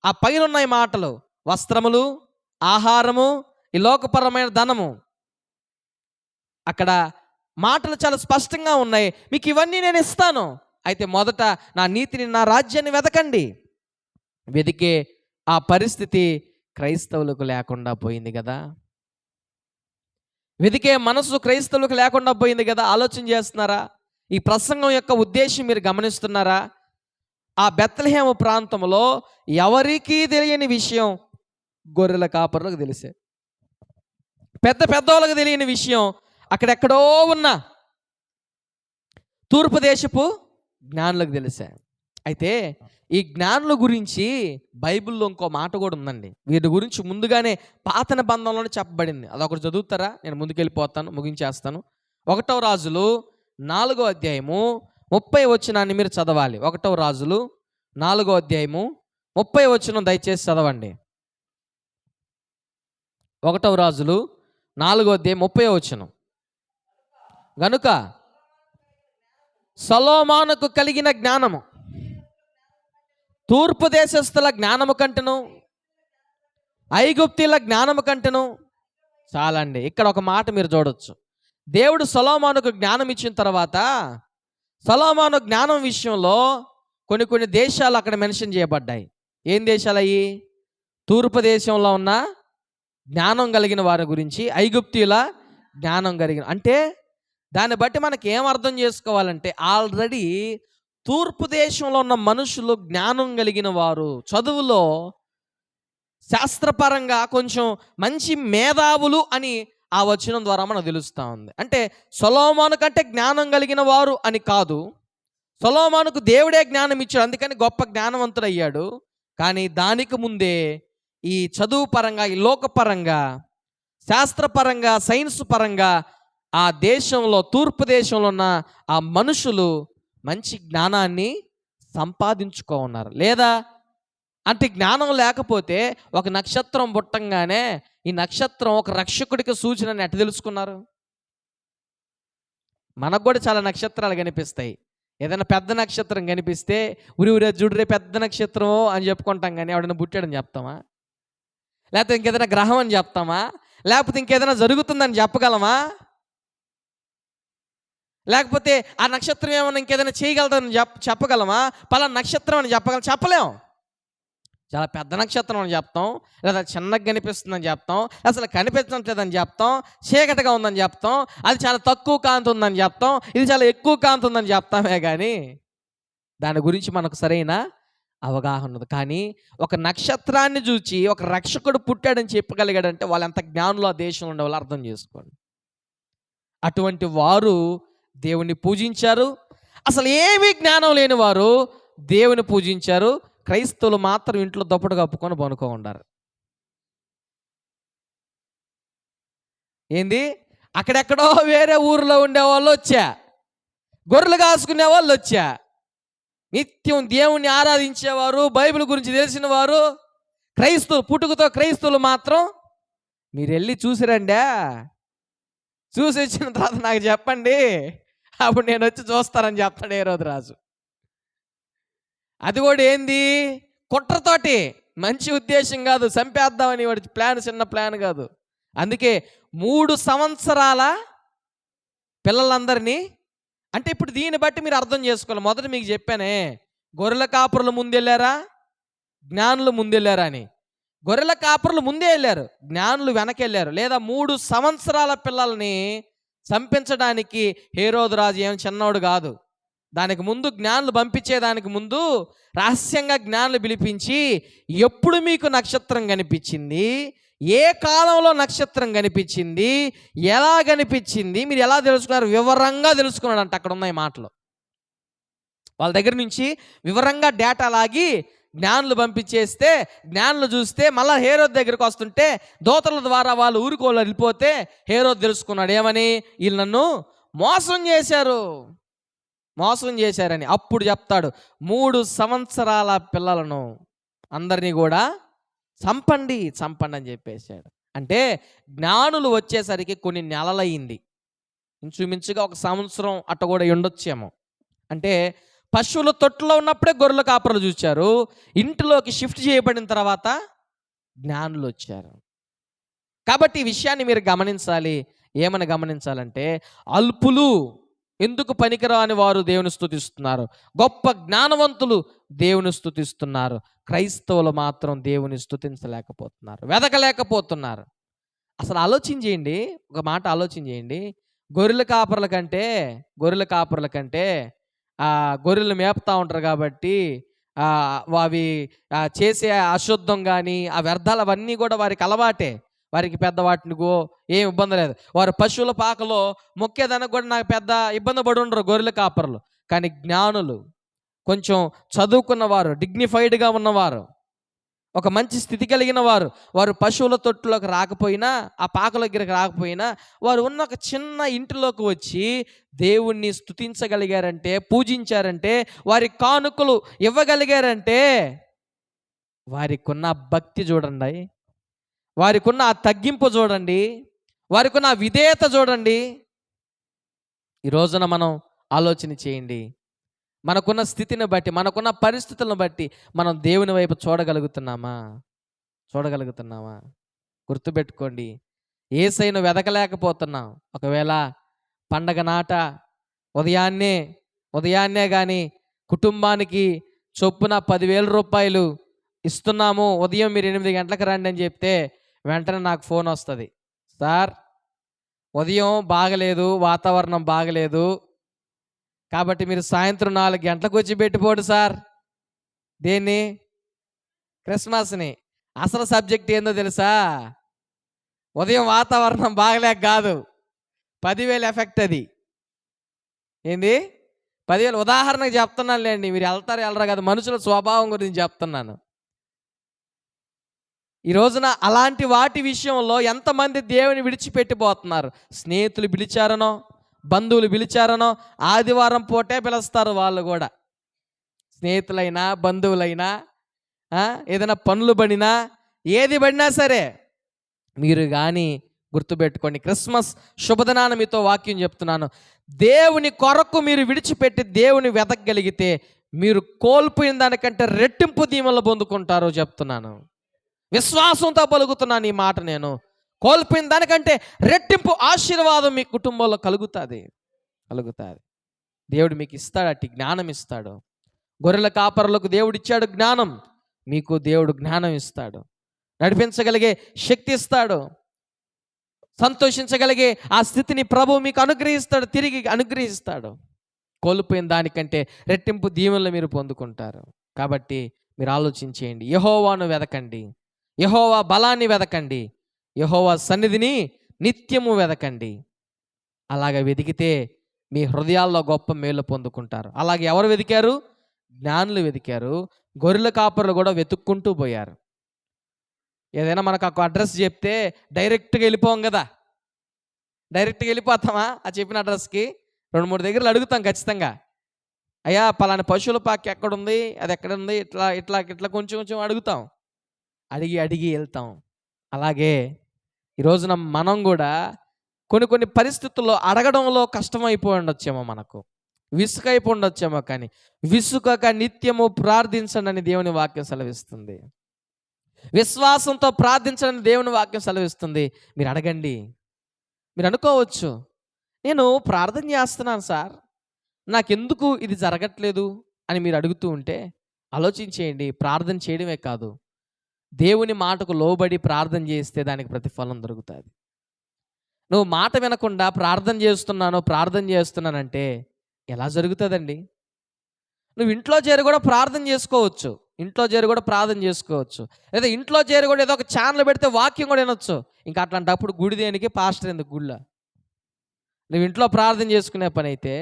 ఆ పైన ఉన్నాయి మాటలు: వస్త్రములు, ఆహారము, ఈ లోకపరమైన ధనము. అక్కడ మాటలు చాలా స్పష్టంగా ఉన్నాయి. మీకు ఇవన్నీ నేను ఇస్తాను, అయితే మొదట నా నీతిని నా రాజ్యాన్ని వెతకండి. వెతికే ఆ పరిస్థితి క్రైస్తవులకు లేకుండా పోయింది కదా. వెతికే మనసు క్రైస్తవులకు లేకుండా పోయింది కదా. ఆలోచన చేస్తున్నారా? ఈ ప్రసంగం యొక్క ఉద్దేశం మీరు గమనిస్తున్నారా? ఆ బెత్లెహేము ప్రాంతంలో ఎవరికీ తెలియని విషయం గొర్రెల కాపరులకు తెలిసే. పెద్దవాళ్ళకి తెలియని విషయం అక్కడెక్కడో ఉన్న తూర్పు దేశపు జ్ఞానులకు తెలిసే. అయితే ఈ జ్ఞానుల గురించి బైబిల్లో ఇంకో మాట కూడా ఉందండి. వీటి గురించి ముందుగానే పాత నిబంధనలోనే చెప్పబడింది. అదొకటి చదువుతారా? నేను ముందుకెళ్ళిపోతాను, ముగించేస్తాను. 1వ రాజులు 4వ అధ్యాయము 30వ వచనాన్ని మీరు చదవాలి. 1వ రాజులు 4వ అధ్యాయము 30వ వచనం దయచేసి చదవండి. 1వ రాజులు 4వ అధ్యాయం 30వ వచనం. గనుక సొలొమోనుకు కలిగిన జ్ఞానము తూర్పు దేశస్థుల జ్ఞానము కంటెను, ఐగుప్తీల జ్ఞానము కంటెను చాలండి. ఇక్కడ ఒక మాట మీరు చూడొచ్చు. దేవుడు సొలొమోనుకు జ్ఞానం ఇచ్చిన తర్వాత సొలొమోను జ్ఞానం విషయంలో కొన్ని దేశాలు అక్కడ మెన్షన్ చేయబడ్డాయి. ఏం దేశాలు అయ్యి? తూర్పు దేశంలో ఉన్న జ్ఞానం కలిగిన వారి గురించి, ఐగుప్తీల జ్ఞానం కలిగిన. అంటే దాన్ని బట్టి మనకి ఏం అర్థం చేసుకోవాలంటే, ఆల్రెడీ తూర్పు దేశంలో ఉన్న మనుషులు జ్ఞానం కలిగిన వారు, చదువులో శాస్త్రపరంగా కొంచెం మంచి మేధావులు అని ఆ వచనం ద్వారా మనకు తెలుస్తూ ఉంది. అంటే సొలొమోను కంటే జ్ఞానం కలిగిన వారు అని కాదు, సొలొమోనుకు దేవుడే జ్ఞానం ఇచ్చాడు, అందుకని గొప్ప జ్ఞానవంతుడు అయ్యాడు. కానీ దానికి ముందే ఈ చదువు పరంగా, ఈ లోకపరంగా, శాస్త్రపరంగా, సైన్స్ పరంగా ఆ దేశంలో, తూర్పు దేశంలో ఉన్న ఆ మనుషులు మంచి జ్ఞానాన్ని సంపాదించుకో ఉన్నారు. లేదా అంటే జ్ఞానం లేకపోతే ఒక నక్షత్రం పుట్టంగానే ఈ నక్షత్రం ఒక రక్షకుడికి సూచన ఎట్ట తెలుసుకున్నారు? మనకు కూడా చాలా నక్షత్రాలు కనిపిస్తాయి. ఏదైనా పెద్ద నక్షత్రం కనిపిస్తే ఉరి జుడ్రే పెద్ద నక్షత్రం అని చెప్పుకుంటాం, కానీ ఎవడైనా పుట్టాడని చెప్తామా? లేకపోతే ఇంకేదైనా గ్రహం అని చెప్తామా? లేకపోతే ఇంకేదైనా జరుగుతుందని చెప్పగలమా? లేకపోతే ఆ నక్షత్రం ఏమన్నా ఇంకేదైనా చేయగలదని చెప్పగలమా? పలానా నక్షత్రం అని చెప్పలేం. చాలా పెద్ద నక్షత్రం అని చెప్తాం, లేదా చిన్నగా కనిపిస్తుందని చెప్తాం, అసలు కనిపించట్లేదని చెప్తాం, చీకటిగా ఉందని చెప్తాం, అది చాలా తక్కువ కాంతి ఉందని చెప్తాం, ఇది చాలా ఎక్కువ కాంతి ఉందని చెప్తామే. కానీ దాని గురించి మనకు సరైన అవగాహన ఉంది. కానీ ఒక నక్షత్రాన్ని చూచి ఒక రక్షకుడు పుట్టాడని చెప్పగలిగాడంటే వాళ్ళు ఎంత జ్ఞానులు ఆ దేశంలో ఉండే వాళ్ళు అర్థం చేసుకోండి. అటువంటి వారు దేవుని పూజించారు. అసలు ఏమీ జ్ఞానం లేని వారు దేవుని పూజించారు. క్రైస్తవులు మాత్రం ఇంట్లో దుప్పటి కప్పుకొని పనుకో ఉండారు. ఏంది? అక్కడెక్కడో వేరే ఊరిలో ఉండేవాళ్ళు వచ్చా, గొర్రెలు కాసుకునే వాళ్ళు వచ్చా, నిత్యం దేవుణ్ణి ఆరాధించేవారు, బైబిల్ గురించి తెలిసిన వారు క్రైస్తవులు, పుట్టుకతో క్రైస్తవులు మాత్రం మీరు వెళ్ళి చూసిరండి. చూసి వచ్చిన తర్వాత నాకు చెప్పండి, అప్పుడు నేను వచ్చి చూస్తానని చెప్తాడు హేరోదు రాజు. అది కూడా ఏంది? కుట్రతోటి, మంచి ఉద్దేశం కాదు, చంపేద్దామని వాడి ప్లాన్ చిన్న ప్లాన్ కాదు. అందుకే 3 సంవత్సరాల పిల్లలందరినీ, అంటే ఇప్పుడు దీన్ని బట్టి మీరు అర్థం చేసుకోవాలి. మొదట మీకు చెప్పానే, గొర్రెల కాపురులు ముందెళ్ళారా, జ్ఞానులు ముందెళ్ళారా అని. గొర్రెల కాపురులు ముందే వెళ్ళారు, జ్ఞానులు వెనకెళ్ళారు. లేదా 3 సంవత్సరాల పిల్లల్ని చంపించడానికి హేరోదు రాజు ఏం చిన్నోడు కాదు. దానికి ముందు జ్ఞానులు పంపించేదానికి ముందు రహస్యంగా జ్ఞానులు పిలిపించి, ఎప్పుడు మీకు నక్షత్రం కనిపించింది, ఏ కాలంలో నక్షత్రం కనిపించింది, ఎలా కనిపించింది, మీరు ఎలా తెలుసుకున్నారు, వివరంగా తెలుసుకున్నాడంట. అక్కడ ఉన్నాయి మాటలు. వాళ్ళ దగ్గర నుంచి వివరంగా డేటా లాగి జ్ఞానులు పంపించేస్తే, జ్ఞానులు చూస్తే మళ్ళీ హేరోద్ దగ్గరికి వస్తుంటే దూతల ద్వారా వాళ్ళు ఊరుకోళ్ళు వెళ్ళిపోతే హేరోద్ తెలుసుకున్నాడు ఏమని, వీళ్ళు నన్ను మోసం చేశారని. అప్పుడు చెప్తాడు, 3 సంవత్సరాల పిల్లలను అందరినీ కూడా చంపండి అని చెప్పేశాడు. అంటే జ్ఞానులు వచ్చేసరికి కొన్ని నెలలయ్యింది, ఇంచుమించుగా 1 సంవత్సరం అట్ట కూడా ఉండొచ్చేమో. అంటే పశువుల తొట్టులో ఉన్నప్పుడే గొర్రెల కాపరులు చూచారు, ఇంటిలోకి షిఫ్ట్ చేయబడిన తర్వాత జ్ఞానులు వచ్చారు. కాబట్టి ఈ విషయాన్ని మీరు గమనించాలి. ఏమని గమనించాలంటే, అల్పులు ఎందుకు పనికిరాని వారు దేవుని స్తుతిస్తున్నారు, గొప్ప జ్ఞానవంతులు దేవుని స్తుతిస్తున్నారు, క్రైస్తవులు మాత్రం దేవుని స్తుతించలేకపోతున్నారు, వెదకలేకపోతున్నారు. అసలు ఆలోచన చేయండి, ఒక మాట ఆలోచన చేయండి. గొర్రెల కాపరుల కంటే గొర్రెలు మేపుతా ఉంటారు కాబట్టి అవి చేసే అశుద్ధం కానీ ఆ వ్యర్థాలు అవన్నీ కూడా వారికి అలవాటే. వారికి పెద్ద వాటినికో ఏం ఇబ్బంది లేదు. వారు పశువుల పాకలో మొక్కేదానికి కూడా నాకు పెద్ద ఇబ్బంది పడి ఉండరు గొర్రెల కాపరులు. కానీ జ్ఞానులు, కొంచెం చదువుకున్నవారు, డిగ్నిఫైడ్గా ఉన్నవారు, ఒక మంచి స్థితి కలిగిన వారు, వారు పశువుల తొట్టులోకి రాకపోయినా, ఆ పాకల దగ్గరికి రాకపోయినా, వారు ఉన్న ఒక చిన్న ఇంటిలోకి వచ్చి దేవుణ్ణి స్తుతించగలిగారంటే, పూజించారంటే, వారి కానుకలు ఇవ్వగలిగారంటే, వారికి ఉన్న భక్తి చూడండి, వారికి ఉన్న ఆ తగ్గింపు చూడండి, వారికి ఉన్న విధేయత చూడండి. ఈ రోజున మనం ఆలోచన చేయండి, మనకున్న స్థితిని బట్టి, మనకున్న పరిస్థితులను బట్టి మనం దేవుని వైపు చూడగలుగుతున్నామా? గుర్తుపెట్టుకోండి, యేసయ్యను వెదకలేకపోతున్నాం. ఒకవేళ పండగ నాట ఉదయాన్నే కానీ కుటుంబానికి చొప్పున 10,000 రూపాయలు ఇస్తున్నాము, ఉదయం మీరు 8 గంటలకు రండి అని చెప్తే వెంటనే నాకు ఫోన్ వస్తుంది, సార్ ఉదయం బాగలేదు, వాతావరణం బాగలేదు, కాబట్టి మీరు సాయంత్రం 4 గంటలకు వచ్చి పెట్టిపోడు సార్. దేన్ని? క్రిస్మస్ని. అసలు సబ్జెక్ట్ ఏందో తెలుసా? ఉదయం వాతావరణం బాగలేక కాదు, 10,000 ఎఫెక్ట్ అది. ఏంది? 10,000 ఉదాహరణకు చెప్తున్నాను లేండి, మీరు వెళ్ళరా కాదు, మనుషుల స్వభావం గురించి చెప్తున్నాను. ఈ రోజున అలాంటి వాటి విషయంలో ఎంతమంది దేవుని విడిచిపెట్టిపోతున్నారు? స్నేహితులు పిలిచారనో, బంధువులు పిలిచారనో ఆదివారం పూటే పిలుస్తారు వాళ్ళు కూడా. స్నేహితులైనా, బంధువులైనా, ఏదైనా పనులు పడినా, ఏది పడినా సరే మీరు కానీ గుర్తుపెట్టుకోండి, క్రిస్మస్ శుభదినాన మీతో వాక్యం చెప్తున్నాను, దేవుని కొరకు మీరు విడిచిపెట్టి దేవుని వెతకగలిగితే మీరు కోల్పోయిన దానికంటే రెట్టింపు దీవెనలు పొందుకుంటారో చెప్తున్నాను. విశ్వాసంతో పలుకుతున్నాను ఈ మాట. నేను కోల్పోయిన దానికంటే రెట్టింపు ఆశీర్వాదం మీ కుటుంబంలో కలుగుతుంది. దేవుడు మీకు ఇస్తాడు, అట్టి జ్ఞానం ఇస్తాడు. గొర్రెల కాపరులకు దేవుడు ఇచ్చాడు జ్ఞానం, మీకు దేవుడు జ్ఞానం ఇస్తాడు, నడిపించగలిగే శక్తి ఇస్తాడు, సంతోషించగలిగే ఆ స్థితిని ప్రభువు మీకు అనుగ్రహిస్తాడు, తిరిగి అనుగ్రహిస్తాడు. కోల్పోయిన దానికంటే రెట్టింపు దీవెనలు మీరు పొందుకుంటారు. కాబట్టి మీరు ఆలోచించేయండి, యెహోవాను వెదకండి, యెహోవా బలాన్ని వెదకండి, యెహోవా సన్నిధిని నిత్యము వెదకండి. అలాగ వెతికితే మీ హృదయాల్లో గొప్ప మేలు పొందుకుంటారు. అలాగే ఎవరు వెతికారు? జ్ఞానులు వెతికారు. గొర్రెల కాపరులు కూడా వెతుక్కుంటూ పోయారు. ఏదైనా మనకు ఒక అడ్రస్ చెప్తే డైరెక్ట్గా వెళ్ళిపోం కదా, డైరెక్ట్గా వెళ్ళిపోతామా? ఆ చెప్పిన అడ్రస్కి 2-3 దగ్గరలు అడుగుతాం ఖచ్చితంగా. అయ్యా పలానా పశువుల పాక ఎక్కడుంది, అది ఎక్కడుంది, ఇట్లా కొంచెం అడుగుతాం, అడిగి వెళ్తాం. అలాగే ఈరోజున మనం కూడా కొన్ని పరిస్థితుల్లో అడగడంలో కష్టమైపోయి ఉండొచ్చేమో, మనకు విసుకైపోయి ఉండొచ్చేమో. కానీ విసుకక నిత్యము ప్రార్థించండి దేవుని వాక్యం సెలవిస్తుంది. విశ్వాసంతో ప్రార్థించండి దేవుని వాక్యం సెలవిస్తుంది. మీరు అడగండి. మీరు అనుకోవచ్చు, నేను ప్రార్థన చేస్తున్నాను సార్, నాకెందుకు ఇది జరగట్లేదు అని మీరు అడుగుతూ ఉంటే ఆలోచించేయండి. ప్రార్థన చేయడమే కాదు, దేవుని మాటకు లోబడి ప్రార్థన చేస్తే దానికి ప్రతిఫలం దొరుకుతుంది. నువ్వు మాట వినకుండా ప్రార్థన చేస్తున్నానంటే ఎలా జరుగుతుందండి? నువ్వు ఇంట్లో చేరి కూడా ప్రార్థన చేసుకోవచ్చు. ఇంట్లో చేరి కూడా ప్రార్థన చేసుకోవచ్చు. లేదా ఇంట్లో చేరి కూడా ఏదో ఒక ఛానల్ పెడితే వాక్యం కూడా వినొచ్చు. ఇంకా అట్లాంటప్పుడు గుడి దేనికి, పాస్టర్ ఎందుకు గుడిలో? నువ్వు ఇంట్లో ప్రార్థన చేసుకునే పని అయితే,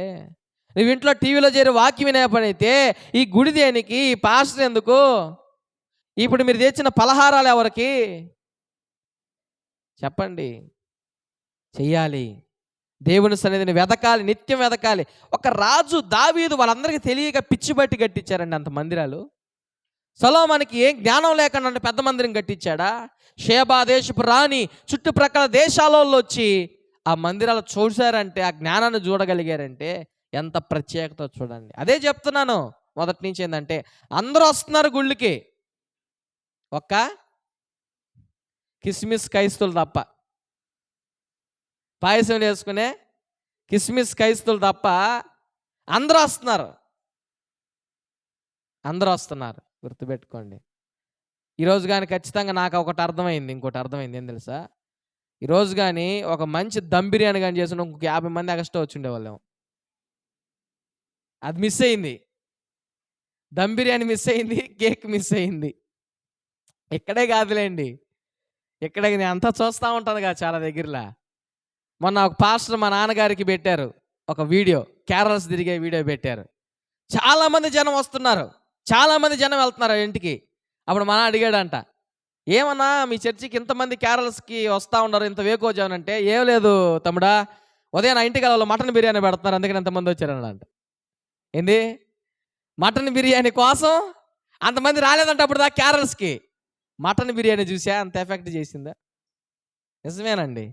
నువ్వు ఇంట్లో టీవీలో చేరి వాక్యం వినే పని అయితే, ఈ గుడి దేనికి, ఈ పాస్టర్ ఎందుకు? ఇప్పుడు మీరు తెచ్చిన పలహారాలు ఎవరికి చెప్పండి? చెయ్యాలి. దేవుని సన్నిధిని వెతకాలి, నిత్యం వెతకాలి. ఒక రాజు దావీదు వాళ్ళందరికీ తెలియక పిచ్చి బట్టి కట్టించారండి అంత మందిరాలు. సొలొమోనుకి ఏం జ్ఞానం లేకుండా పెద్ద మందిరం కట్టించాడా? షేబా దేశపు రాణి చుట్టుప్రక్కల దేశాలలో వచ్చి ఆ మందిరాలు చూశారంటే, ఆ జ్ఞానాన్ని చూడగలిగారంటే ఎంత ప్రత్యేకత చూడండి. అదే చెప్తున్నాను మొదటి నుంచి ఏంటంటే, అందరూ వస్తున్నారు గుళ్ళకి, ఒక్క కిస్మిస్ క్రైస్తువులు తప్ప, పాయసం వేసుకునే కిస్మిస్ క్రైస్తువులు తప్ప అందరూ వస్తున్నారు. అందరూ వస్తున్నారు, గుర్తుపెట్టుకోండి. ఈరోజు కానీ ఖచ్చితంగా నాకు ఒకటి అర్థమైంది, ఇంకోటి అర్థమైంది. ఏం తెలుసా? ఈరోజు కానీ ఒక మంచి దమ్ బిర్యానీ కానీ చేసిన ఇంకొక 50 మంది ఎక్స్ట్రా వచ్చి ఉండేవాళ్ళం. అది మిస్ అయింది. దమ్ బిర్యానీ మిస్ అయింది, కేక్ మిస్ అయింది. ఇక్కడే కాదులేండి, ఇక్కడే నేను అంతా చూస్తూ ఉంటాను కదా చాలా దగ్గరలో. మొన్న ఒక పాస్టర్ మా నాన్నగారికి పెట్టారు ఒక వీడియో, క్యారల్స్ తిరిగే వీడియో పెట్టారు. చాలామంది జనం వస్తున్నారు, చాలామంది జనం వెళ్తున్నారు ఇంటికి. అప్పుడు మా నాన్న అడిగాడంట, ఏమన్నా మీ చర్చికి ఇంతమంది క్యారల్స్కి వస్తూ ఉన్నారు, ఇంత వేకోజామని అంటే, ఏం లేదు తమ్ముడా, ఉదయం నా ఇంటికి వాళ్ళు మటన్ బిర్యానీ పెడుతున్నారు, అందుకని ఎంతమంది వచ్చారన్నాడంట. ఏంది? మటన్ బిర్యానీ కోసం అంతమంది రాలేదంట అప్పుడు దా క్యారల్స్కి. మటన్ బిర్యానీ చూసా అంత ఎఫెక్ట్ చేసిందా? నిజమేనండి.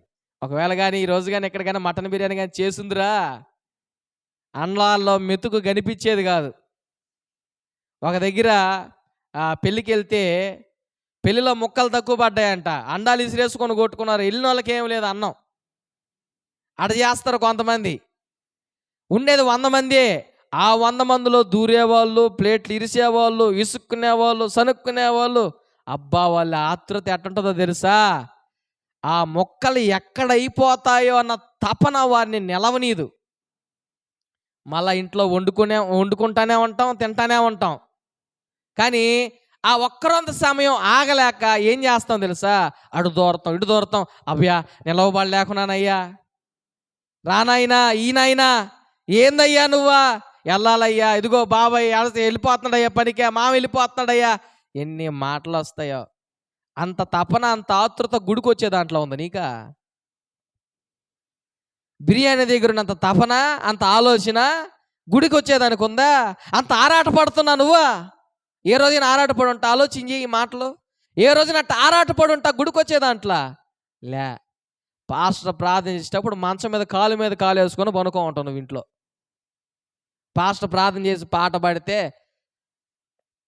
ఒకవేళ కానీ ఈరోజు కానీ ఎక్కడికైనా మటన్ బిర్యానీ కానీ చేసిందిరా, అండ్లాల్లో మెతుకు కనిపించేది కాదు. ఒక దగ్గర పెళ్ళికి వెళ్తే పెళ్ళిలో ముక్కలు తక్కువ పడ్డాయంట, అండాలు ఇసిరేసుకొని కొట్టుకున్నారు. వెళ్ళిన వాళ్ళకి ఏం లేదు అన్నం. అడ చేస్తారు కొంతమంది, ఉండేది 100 మంది. ఆ 100 మందిలో దూరేవాళ్ళు, ప్లేట్లు ఇరిసేవాళ్ళు, ఇసుక్కునేవాళ్ళు, సనుక్కునేవాళ్ళు. అబ్బా, వాళ్ళ ఆతృత ఎట్టుంటుందో తెలుసా? ఆ మొక్కలు ఎక్కడ అయిపోతాయో అన్న తపన వారిని నిలవనీదు. మళ్ళా ఇంట్లో వండుకుంటానే ఉంటాం, తింటానే ఉంటాం. కానీ ఆ ఒక్కరొంత సమయం ఆగలేక ఏం చేస్తాం తెలుసా? అటు దూరతాం, ఇటు దూరతాం. అవ్యా, నిలవబడలేకున్నానయ్యా, రానాయినా, ఈయనైనా, ఏందయ్యా నువ్వా, వెళ్ళాలయ్యా, ఇదిగో బాబాయ్ వెళ్ళిపోతున్నాడయ్యా, పనికే మామ వెళ్ళిపోతున్నాడయ్యా. ఎన్ని మాటలు వస్తాయో. అంత తపన, అంత ఆతృత గుడికి వచ్చే దాంట్లో ఉంది నీకా? బిర్యానీ దగ్గర ఉన్నంత తపన, అంత ఆలోచన గుడికి వచ్చేదానికి ఉందా? అంత ఆరాట పడుతున్నా నువ్వా? ఏ రోజైనా ఆరాటపడి ఉంటా? ఆలోచించి ఈ మాటలు. ఏ రోజున అట్ట ఆరాటపడి ఉంటా గుడికి వచ్చే దాంట్లో? లే. పాస్టర్ ప్రార్థించేటప్పుడు మంచం మీద కాలు వేసుకొని పనుకో ఉంటావు నువ్వు ఇంట్లో. పాస్టర్ ప్రార్థన చేసి పాట పాడితే,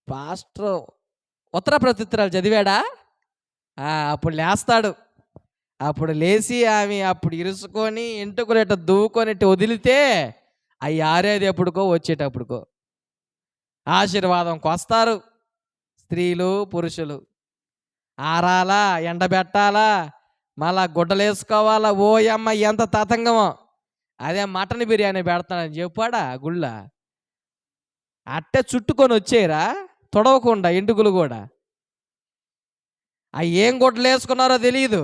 పాస్టర్ ఉత్తర ప్రత్యుత్తరాలు చదివాడా? అప్పుడు లేస్తాడు. అప్పుడు లేచి ఆమె అప్పుడు ఇరుసుకొని ఇంటికి ఇట్ట దువ్వుకొని వదిలితే అవి ఆరేది ఎప్పుడుకో వచ్చేటప్పుడుకో. ఆశీర్వాదంకి వస్తారు స్త్రీలు పురుషులు. ఆరాలా, ఎండబెట్టాలా, మళ్ళా గుడ్డలు వేసుకోవాలా. ఓయమ్మ ఎంత తతంగమో. అదే మటన్ బిర్యానీ పెడతానని చెప్పాడా గుళ్ళ? అట్టే చుట్టుకొని వచ్చేరా తొడవకుండా ఎంటుకులు కూడా. అవి ఏం గుడ్డలు వేసుకున్నారో తెలియదు,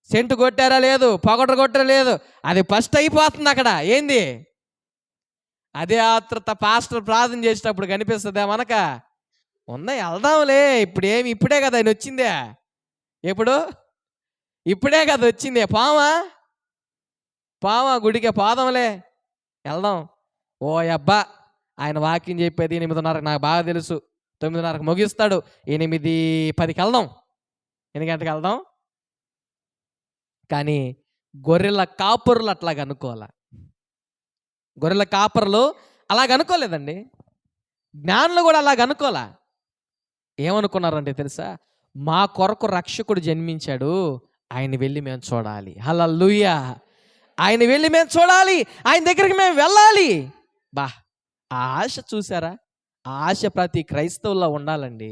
సెంటు కొట్టారా లేదు, పొగట కొట్టారా లేదు, అది ఫస్ట్ అయిపోతుంది అక్కడ. ఏంది? అదే ఆతృత పాస్టర్ ప్రార్థన చేసేటప్పుడు కనిపిస్తుందా మనక? ఉందా, వెళ్దాంలే, ఇప్పుడే కదా ఆయన వచ్చిందే, ఇప్పుడే కదా వచ్చిందే, పామా గుడికే పోదాంలే, వెళ్దాం. ఓ అబ్బా, ఆయన వాక్యం చెప్పేది 8:30 నాకు బాగా తెలుసు, 9:30 ముగిస్తాడు, 8:10కి వెళ్దాం. ఎన్ని గంటలకు వెళ్దాం? కానీ గొర్రెల కాపరులు అట్లాగ అనుకోవాలా? గొర్రెల కాపరులు అలాగ అనుకోలేదండి. జ్ఞానులు కూడా అలాగ అనుకోలే. ఏమనుకున్నారంటే తెలుసా? మా కొరకు రక్షకుడు జన్మించాడు, ఆయన వెళ్ళి మేము చూడాలి. హల్లెలూయా! ఆయన వెళ్ళి మేము చూడాలి, ఆయన దగ్గరికి మేము వెళ్ళాలి. బా, ఆ ఆశ చూసారా? ఆ ఆశ ప్రతి క్రైస్తవుల్లో ఉండాలండి.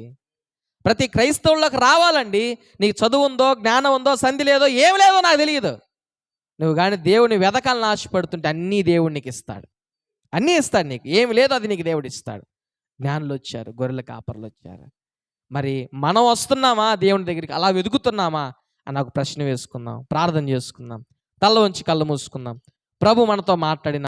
ప్రతి క్రైస్తవుల్లోకి రావాలండి. నీకు చదువు ఉందో, జ్ఞానం ఉందో, సంధి లేదో, ఏం లేదో నాకు తెలియదు. నువ్వు కానీ దేవుని వెదకాలను ఆశపడుతుంటే అన్నీ దేవుడు నీకు ఇస్తాడు. అన్నీ ఇస్తాడు నీకు. ఏమి లేదు అది నీకు దేవుడు ఇస్తాడు. జ్ఞానులు వచ్చారు, గొర్రెల కాపర్లు వచ్చారు. మరి మనం వస్తున్నామా దేవుని దగ్గరికి, అలా వెతుకుతున్నామా అని ఒక ప్రశ్న వేసుకుందాం, ప్రార్థన చేసుకుందాం, తల్ల వంచి కళ్ళు మూసుకుందాం. ప్రభు మనతో మాట్లాడిన